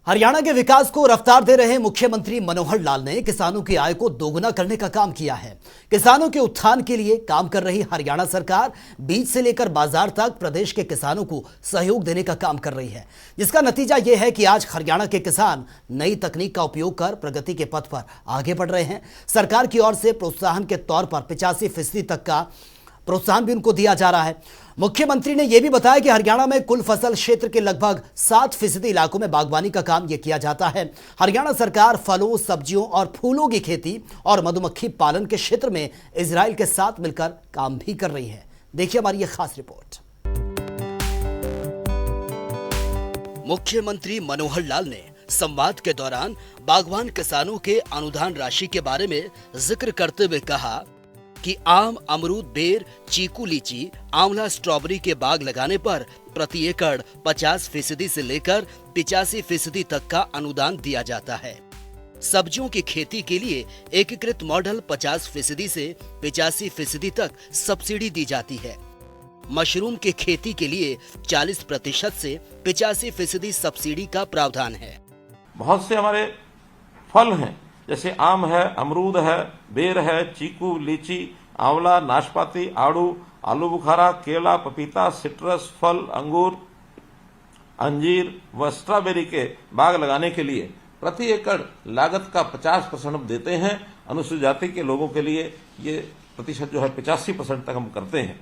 हरियाणा के विकास को रफ्तार दे रहे मुख्यमंत्री मनोहर लाल ने किसानों की आय को दोगुना करने का काम किया है। किसानों के उत्थान के लिए काम कर रही हरियाणा सरकार बीज से लेकर बाजार तक प्रदेश के किसानों को सहयोग देने का काम कर रही है, जिसका नतीजा यह है कि आज हरियाणा के किसान नई तकनीक का उपयोग कर प्रगति के पथ पर आगे बढ़ रहे हैं। सरकार की ओर से प्रोत्साहन के तौर पर 85% तक का प्रोत्साहन भी उनको दिया जा रहा है। मुख्यमंत्री ने यह भी बताया कि हरियाणा में कुल फसल क्षेत्र के लगभग 7% इलाकों में बागवानी का काम यह किया जाता है। हरियाणा सरकार फलों, सब्जियों और फूलों की खेती और मधुमक्खी पालन के क्षेत्र में इजराइल के साथ मिलकर काम भी कर रही है। देखिए हमारी यह खास रिपोर्ट। मुख्यमंत्री मनोहर लाल ने संवाद के दौरान बागवान किसानों के अनुदान राशि के बारे में जिक्र करते हुए कहा कि आम, अमरूद, बेर, चीकू, लीची, आंवला, स्ट्रॉबेरी के बाग लगाने पर प्रति एकड़ 50% से लेकर 85% तक का अनुदान दिया जाता है। सब्जियों की खेती के लिए एकीकृत मॉडल 50% से 85% तक सब्सिडी दी जाती है। मशरूम की खेती के लिए 40% से 85% सब्सिडी का प्रावधान है। बहुत से हमारे फल हैं, जैसे आम है, अमरूद है, बेर है, चीकू, लीची, आंवला, नाशपाती, आड़ू, आलू बुखारा, केला, पपीता, सिट्रस, फल, अंगूर, अंजीर व स्ट्रॉबेरी के बाग लगाने के लिए प्रति एकड़ लागत का 50% हम देते हैं। अनुसूचित जाति के लोगों के लिए ये प्रतिशत जो है 85% तक हम करते हैं।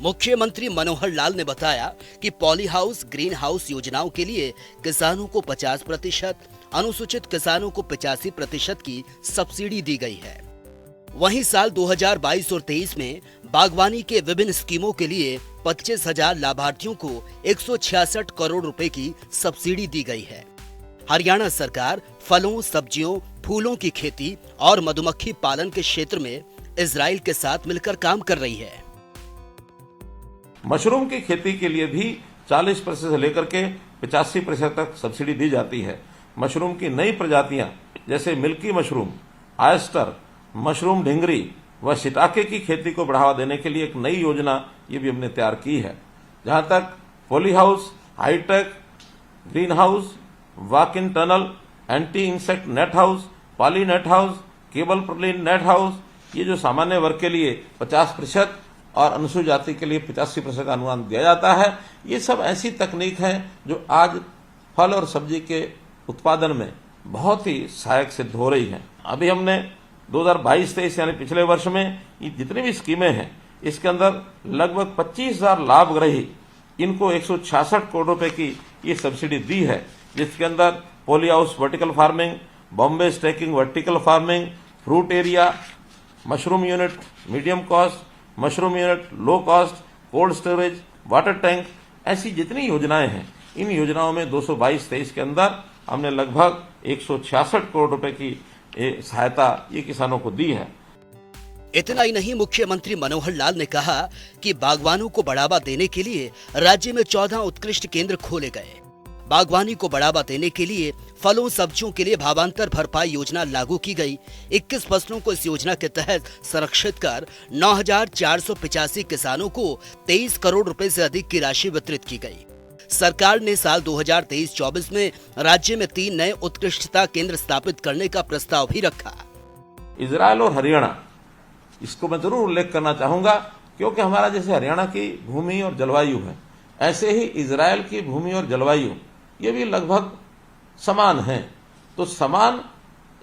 मुख्यमंत्री मनोहर लाल ने बताया कि पॉली हाउस, ग्रीन हाउस योजनाओं के लिए किसानों को 50%, अनुसूचित किसानों को 85% की सब्सिडी दी गई है। वहीं साल 2022 और 23 में बागवानी के विभिन्न स्कीमों के लिए 25,000 लाभार्थियों को 166 करोड़ रुपए की सब्सिडी दी गई है। हरियाणा सरकार फलों, सब्जियों, फूलों की खेती और मधुमक्खी पालन के क्षेत्र में इजराइल के साथ मिलकर काम कर रही है। मशरूम की खेती के लिए भी 40% से लेकर के 85% तक सब्सिडी दी जाती है। मशरूम की नई प्रजातियां जैसे मिल्की मशरूम, आयस्टर, मशरूम ढिंगरी व शिटाके की खेती को बढ़ावा देने के लिए एक नई योजना ये भी हमने तैयार की है। जहां तक poly house, hitech green house, walk in tunnel, anti insect net house, poly net house, cable prolene net house, ये जो सामान्य वर्ग के लिए 50% और अनुसूचित जाति के लिए 85% का अनुदान दिया जाता है। ये सब ऐसी तकनीक है जो आज फल और सब्जी के उत्पादन में बहुत ही सहायक सिद्ध हो रही है। अभी हमने 2022-23 यानी पिछले वर्ष में ये जितनी भी स्कीमें हैं, इसके अंदर लगभग 25,000 लाभग्राही इनको 166 करोड़ रुपए की ये सब्सिडी दी है, जिसके अंदर poly house vertical farming, Bombay stacking vertical farming, fruit area, mushroom unit medium cost, mushroom unit low cost, cold storage, water tank, ऐसी जितनी योजनाएं हैं, इन योजनाओं में 2022-23 के अंदर हमने लगभग 166 करोड़ रुपए की सहायता ये किसानों को दी है। इतना ही नहीं, मुख्यमंत्री मनोहर लाल ने कहा कि बागवानों को बढ़ावा देने के लिए राज्य में 14 उत्कृष्ट केंद्र खोले गए। बागवानी को बढ़ावा देने के लिए फलों, सब्जियों के लिए भावांतर भरपाई योजना लागू की गई। 21 फसलों को इस योजना के तहत संरक्षित कर 9,485 किसानों को 23 करोड़ रुपए से अधिक की राशि वितरित की गई। सरकार ने साल 2023-24 में राज्य में 3 नए उत्कृष्टता केंद्र स्थापित करने का प्रस्ताव भी रखा। इजराइल और हरियाणा, इसको मैं जरूर उल्लेख करना चाहूंगा, क्योंकि हमारा जैसे हरियाणा की भूमि और जलवायु है, ऐसे ही इजराइल की भूमि और जलवायु ये भी लगभग समान है। तो समान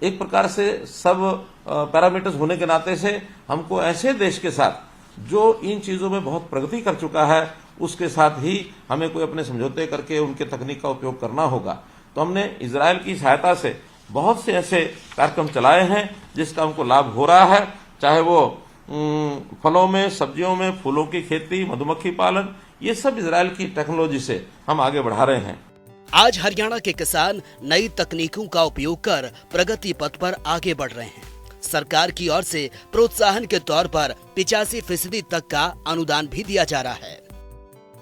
एक प्रकार से सब पैरामीटर्स होने के नाते से हमको ऐसे देश के साथ जो इन चीजों में बहुत प्रगति कर चुका है, उसके साथ ही हमें कोई अपने समझौते करके उनके तकनीक का उपयोग करना होगा। तो हमने इजराइल की सहायता से बहुत से ऐसे कार्यक्रम चलाए हैं जिसका हमको लाभ हो रहा है, चाहे वो फलों में, सब्जियों में, फूलों की खेती, मधुमक्खी पालन, ये सब इजराइल की टेक्नोलॉजी से हम आगे बढ़ा रहे हैं। आज हरियाणा के किसान नई तकनीकों का उपयोग कर प्रगति पथ पर आगे बढ़ रहे हैं। सरकार की ओर से प्रोत्साहन के तौर पर 85% तक का अनुदान भी दिया जा रहा है।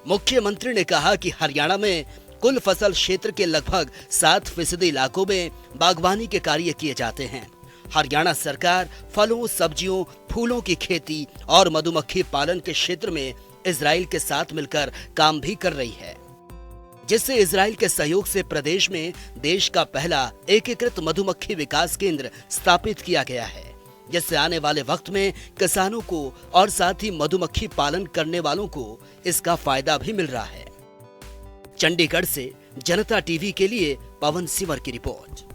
मुख्यमंत्री ने कहा कि हरियाणा में कुल फसल क्षेत्र के लगभग 7% इलाकों में बागवानी के कार्य किए जाते हैं। हरियाणा सरकार फलों, सब्जियों, फूलों की खेती और मधुमक्खी पालन के क्षेत्र में इजराइल के साथ मिलकर काम भी कर रही है। जिससे इजराइल के सहयोग से प्रदेश में देश का पहला एकीकृत मधुमक्खी विकास केंद्र स्थापित किया गया है, जिससे आने वाले वक्त में किसानों को और साथ ही मधुमक्खी पालन करने वालों को इसका फायदा भी मिल रहा है। चंडीगढ़ से जनता टीवी के लिए पवन सिवर की रिपोर्ट।